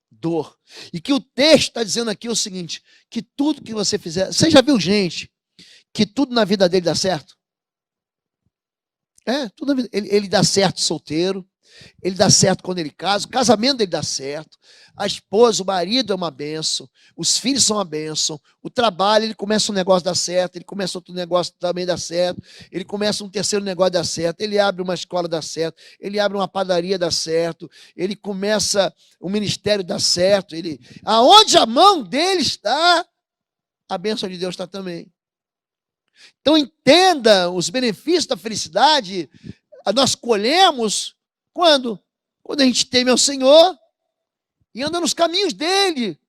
dor. E que o texto está dizendo aqui é o seguinte, que tudo que você fizer... Você já viu gente que tudo na vida dele dá certo? Tudo na vida. Ele dá certo solteiro, ele dá certo quando ele casa, o casamento dele dá certo, a esposa, o marido é uma bênção, os filhos são uma bênção, o trabalho, ele começa um negócio dá certo, ele começa outro negócio também dá certo, ele começa um terceiro negócio dá certo, ele abre uma escola dá certo, ele abre uma padaria dá certo, ele começa um ministério dá certo, aonde a mão dele está, a bênção de Deus está também. Então entenda, os benefícios da felicidade, nós colhemos quando? Quando a gente teme ao Senhor e anda nos caminhos dele,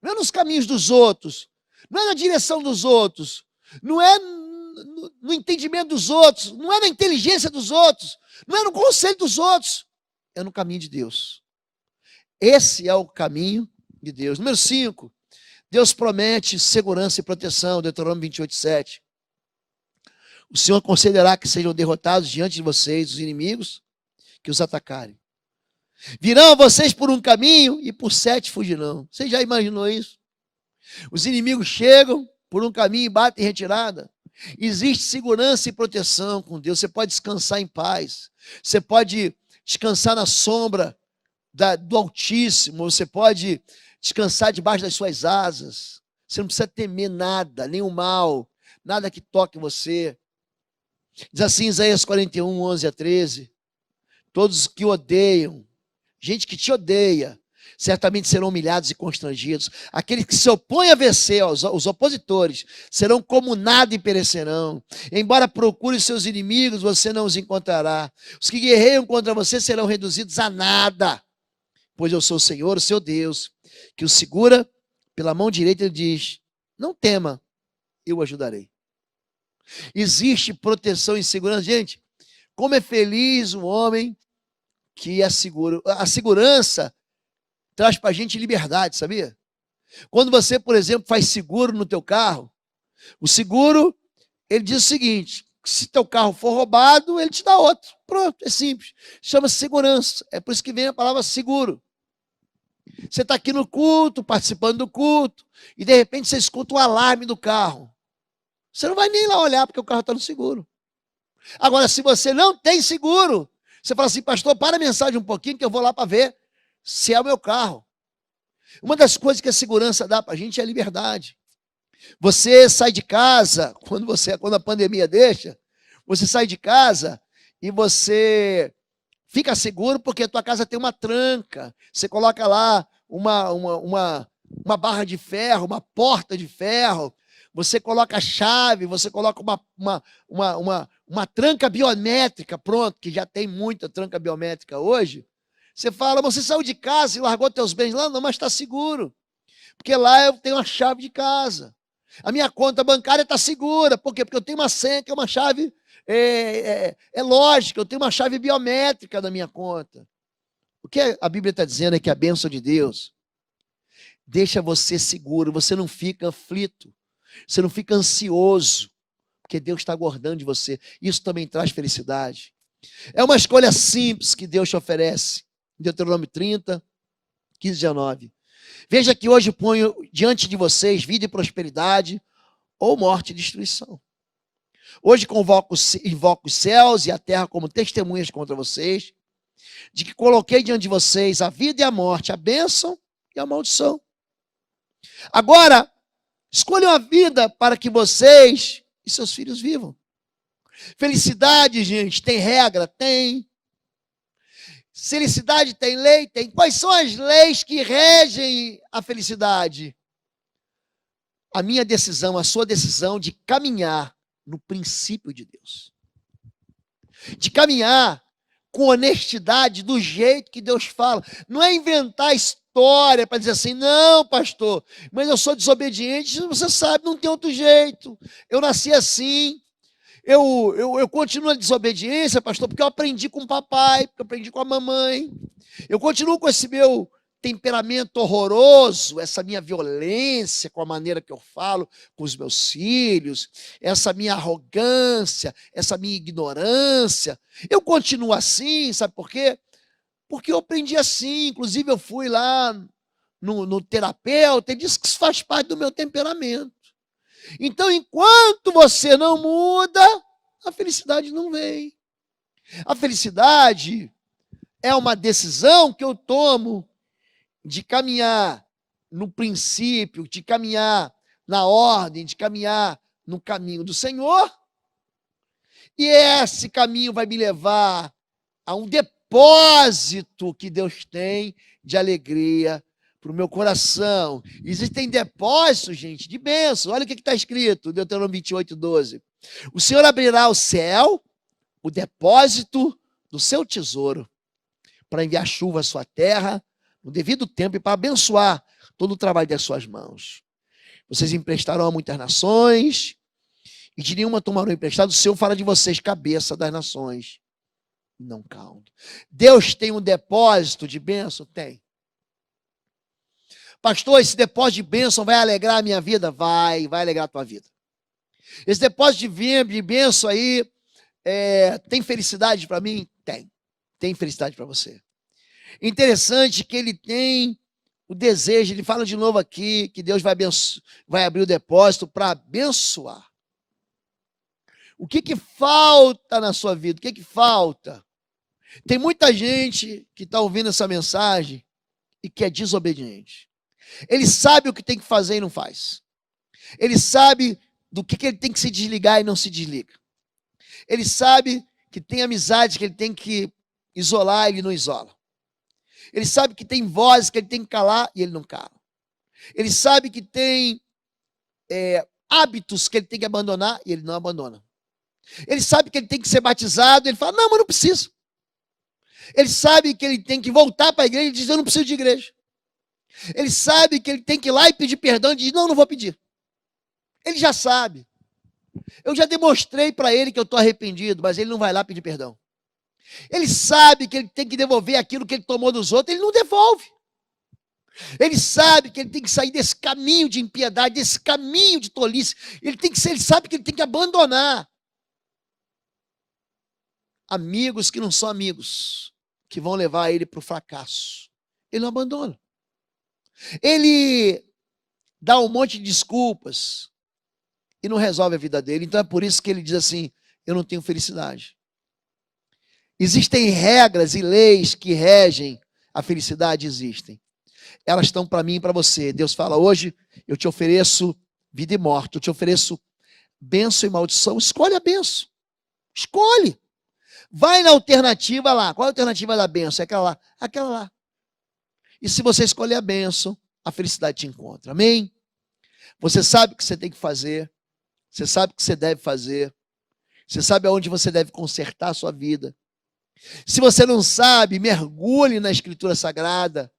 não é nos caminhos dos outros, não é na direção dos outros, não é no entendimento dos outros, não é na inteligência dos outros, não é no conselho dos outros, é no caminho de Deus. Esse é o caminho de Deus. Número 5, Deus promete segurança e proteção, Deuteronômio 28:7. O Senhor concederá que sejam derrotados diante de vocês os inimigos que os atacarem. Virão a vocês por um caminho e por 7 fugirão. Você já imaginou isso? Os inimigos chegam por um caminho e batem em retirada. Existe segurança e proteção com Deus. Você pode descansar em paz. Você pode descansar na sombra do Altíssimo. Você pode descansar debaixo das suas asas. Você não precisa temer nada, nenhum mal, nada que toque você. Diz assim Isaías 41:11-13. Todos que odeiam, gente que te odeia, certamente serão humilhados e constrangidos. Aqueles que se opõem a vencer, os opositores, serão como nada e perecerão. Embora procure seus inimigos, você não os encontrará. Os que guerreiam contra você serão reduzidos a nada. Pois eu sou o Senhor, o seu Deus, que o segura pela mão direita e diz: não tema, eu o ajudarei. Existe proteção e segurança. Gente, como é feliz o homem que é seguro. A segurança traz para a gente liberdade, sabia? Quando você, por exemplo, faz seguro no teu carro, o seguro, ele diz o seguinte: se teu carro for roubado, ele te dá outro. Pronto, é simples. Chama-se segurança. É por isso que vem a palavra seguro. Você está aqui no culto, participando do culto, e de repente você escuta o alarme do carro. Você não vai nem lá olhar, porque o carro está no seguro. Agora, se você não tem seguro, você fala assim: pastor, para a mensagem um pouquinho que eu vou lá para ver se é o meu carro. Uma das coisas que a segurança dá para a gente é a liberdade. Você sai de casa, quando a pandemia deixa, você sai de casa e você fica seguro porque a tua casa tem uma tranca. Você coloca lá uma barra de ferro, uma porta de ferro. Você coloca a chave, você coloca uma tranca biométrica, pronto, que já tem muita tranca biométrica hoje. Você fala: você saiu de casa e largou teus bens lá? Não, mas está seguro. Porque lá eu tenho a chave de casa. A minha conta bancária está segura. Por quê? Porque eu tenho uma senha, que é uma chave, é lógica, eu tenho uma chave biométrica na minha conta. O que a Bíblia está dizendo é que a bênção de Deus deixa você seguro, você não fica aflito. Você não fica ansioso, porque Deus está guardando de você. Isso também traz felicidade. É uma escolha simples que Deus te oferece. Deuteronômio 30, 15-19. Veja que hoje ponho diante de vocês vida e prosperidade, ou morte e destruição. Hoje invoco os céus e a terra como testemunhas contra vocês, de que coloquei diante de vocês a vida e a morte, a bênção e a maldição. Agora, escolham a vida para que vocês e seus filhos vivam. Felicidade, gente, tem regra? Tem. Felicidade tem lei? Tem. Quais são as leis que regem a felicidade? A minha decisão, a sua decisão de caminhar no princípio de Deus. De caminhar com honestidade, do jeito que Deus fala. Não é inventar história para dizer assim: não, pastor, mas eu sou desobediente. Você sabe, não tem outro jeito. Eu nasci assim. Eu continuo na desobediência, pastor, porque eu aprendi com o papai, porque eu aprendi com a mamãe. Eu continuo com esse meu temperamento horroroso, essa minha violência com a maneira que eu falo com os meus filhos, essa minha arrogância, essa minha ignorância. Eu continuo assim, sabe por quê? Porque eu aprendi assim. Inclusive eu fui lá no terapeuta e disse que isso faz parte do meu temperamento. Então, enquanto você não muda, a felicidade não vem. A felicidade é uma decisão que eu tomo de caminhar no princípio, de caminhar na ordem, de caminhar no caminho do Senhor. E esse caminho vai me levar a um depósito que Deus tem de alegria para o meu coração. Existem depósitos, gente, de bênção. Olha o que está escrito, Deuteronômio 28:12. O Senhor abrirá o céu, o depósito do seu tesouro, para enviar chuva à sua terra no devido tempo e para abençoar todo o trabalho das suas mãos. Vocês emprestarão a muitas nações, e de nenhuma tomarão emprestado. O Senhor fará de vocês cabeça das nações, não cauda. Deus tem um depósito de bênção? Tem. Pastor, esse depósito de bênção vai alegrar a minha vida? Vai alegrar a tua vida. Esse depósito de bênção aí, tem felicidade para mim? Tem felicidade para você. Interessante que ele tem o desejo, ele fala de novo aqui, que Deus vai abrir o depósito para abençoar. O que falta na sua vida? O que falta? Tem muita gente que está ouvindo essa mensagem e que é desobediente. Ele sabe o que tem que fazer e não faz. Ele sabe do que ele tem que se desligar e não se desliga. Ele sabe que tem amizades que ele tem que isolar e ele não isola. Ele sabe que tem vozes que ele tem que calar e ele não cala. Ele sabe que tem hábitos que ele tem que abandonar e ele não abandona. Ele sabe que ele tem que ser batizado, ele fala, não, mas não preciso. Ele sabe que ele tem que voltar para a igreja e diz, eu não preciso de igreja. Ele sabe que ele tem que ir lá e pedir perdão e diz, não vou pedir. Ele já sabe. Eu já demonstrei para ele que eu estou arrependido, mas ele não vai lá pedir perdão. Ele sabe que ele tem que devolver aquilo que ele tomou dos outros, ele não devolve. Ele sabe que ele tem que sair desse caminho de impiedade, desse caminho de tolice. Ele sabe que ele tem que abandonar amigos que não são amigos, que vão levar ele para o fracasso. Ele não abandona. Ele dá um monte de desculpas e não resolve a vida dele. Então é por isso que ele diz assim, eu não tenho felicidade. Existem regras e leis que regem a felicidade, existem. Elas estão para mim e para você. Deus fala, hoje eu te ofereço vida e morte, eu te ofereço bênção e maldição. Escolhe a bênção. Escolhe. Vai na alternativa lá. Qual é a alternativa da bênção? É aquela lá. Aquela lá. E se você escolher a bênção, a felicidade te encontra. Amém? Você sabe o que você tem que fazer. Você sabe o que você deve fazer. Você sabe aonde você deve consertar a sua vida. Se você não sabe, mergulhe na Escritura Sagrada,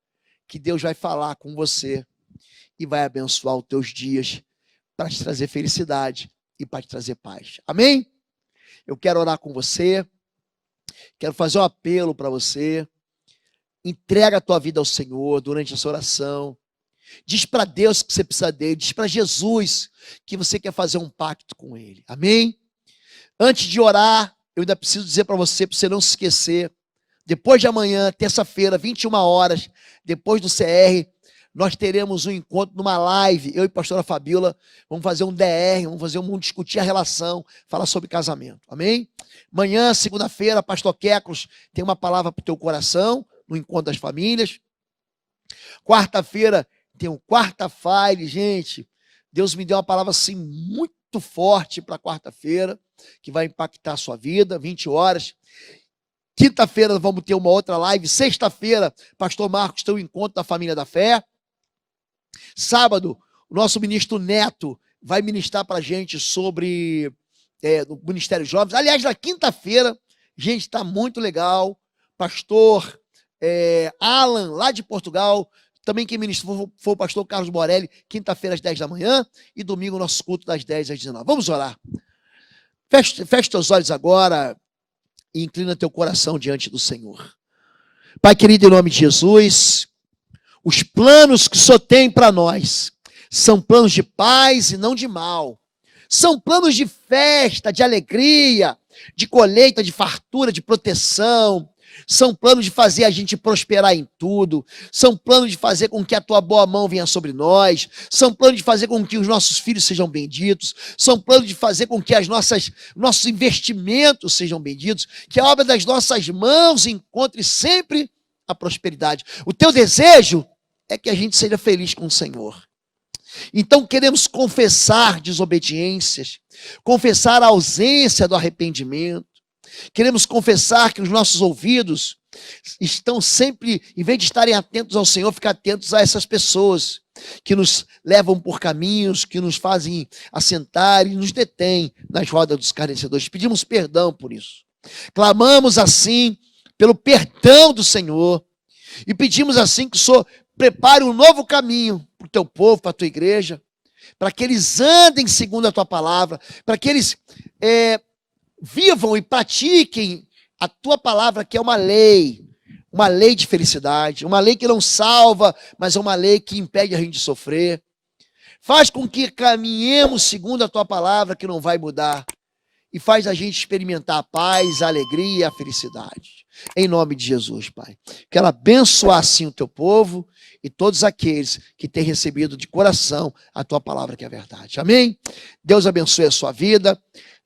que Deus vai falar com você e vai abençoar os teus dias para te trazer felicidade e para te trazer paz. Amém? Eu quero orar com você. Quero fazer um apelo para você. Entrega a tua vida ao Senhor durante essa oração. Diz para Deus que você precisa dele. Diz para Jesus que você quer fazer um pacto com ele. Amém? Antes de orar, eu ainda preciso dizer para você não se esquecer. Depois de amanhã, terça-feira, 21 horas, depois do CR, nós teremos um encontro numa live. Eu e a pastora Fabíola vamos fazer um DR, vamos discutir a relação, falar sobre casamento. Amém? Amanhã, segunda-feira, pastor Quecos tem uma palavra para o teu coração, no encontro das famílias. Quarta-feira tem o Quarta-Fire, gente. Deus me deu uma palavra assim muito forte para quarta-feira, que vai impactar a sua vida, 20 horas. Quinta-feira vamos ter uma outra live. Sexta-feira, pastor Marcos tem um encontro da família da fé. Sábado, o nosso ministro Neto vai ministrar para a gente sobre o Ministério Jovens. Aliás, na quinta-feira, gente, está muito legal. Pastor Alan, lá de Portugal, também quem ministrou foi o pastor Carlos Morelli, quinta-feira às 10 da manhã e domingo nosso culto das 10 às 19. Vamos orar. Feche teus olhos agora e inclina teu coração diante do Senhor. Pai querido, em nome de Jesus, os planos que o Senhor tem para nós são planos de paz e não de mal. São planos de festa, de alegria, de colheita, de fartura, de proteção. São planos de fazer a gente prosperar em tudo. São planos de fazer com que a tua boa mão venha sobre nós. São planos de fazer com que os nossos filhos sejam benditos. São planos de fazer com que nossos investimentos sejam benditos. Que a obra das nossas mãos encontre sempre a prosperidade. O teu desejo é que a gente seja feliz com o Senhor. Então queremos confessar desobediências, confessar a ausência do arrependimento. Queremos confessar que os nossos ouvidos estão sempre, em vez de estarem atentos ao Senhor, ficar atentos a essas pessoas que nos levam por caminhos, que nos fazem assentar e nos detêm nas rodas dos escarnecedores. Pedimos perdão por isso. Clamamos assim pelo perdão do Senhor. E pedimos assim que o Senhor prepare um novo caminho para o teu povo, para a tua igreja, para que eles andem segundo a tua palavra, para que eles vivam e pratiquem a tua palavra, que é uma lei de felicidade, uma lei que não salva, mas é uma lei que impede a gente de sofrer. Faz com que caminhemos segundo a tua palavra, que não vai mudar, e faz a gente experimentar a paz, a alegria e a felicidade. Em nome de Jesus, Pai. Quero abençoar assim o teu povo e todos aqueles que têm recebido de coração a tua palavra, que é a verdade. Amém? Deus abençoe a sua vida.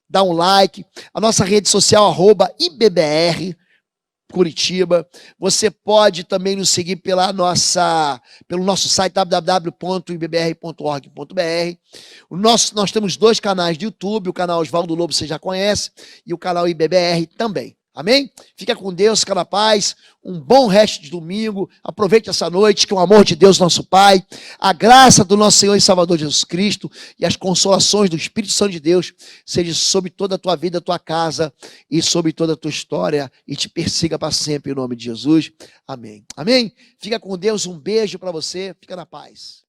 Dá um like. A nossa rede social, @IBBR Curitiba. Você pode também nos seguir pelo nosso site www.ibbr.org.br. Nós temos 2 canais de YouTube, o canal Oswaldo Lobo você já conhece, e o canal IBBR também. Amém? Fica com Deus, fica na paz. Um bom resto de domingo. Aproveite essa noite, que o amor de Deus, nosso Pai, a graça do nosso Senhor e Salvador Jesus Cristo e as consolações do Espírito Santo de Deus seja sobre toda a tua vida, a tua casa e sobre toda a tua história e te persiga para sempre em nome de Jesus. Amém. Amém? Fica com Deus, um beijo para você. Fica na paz.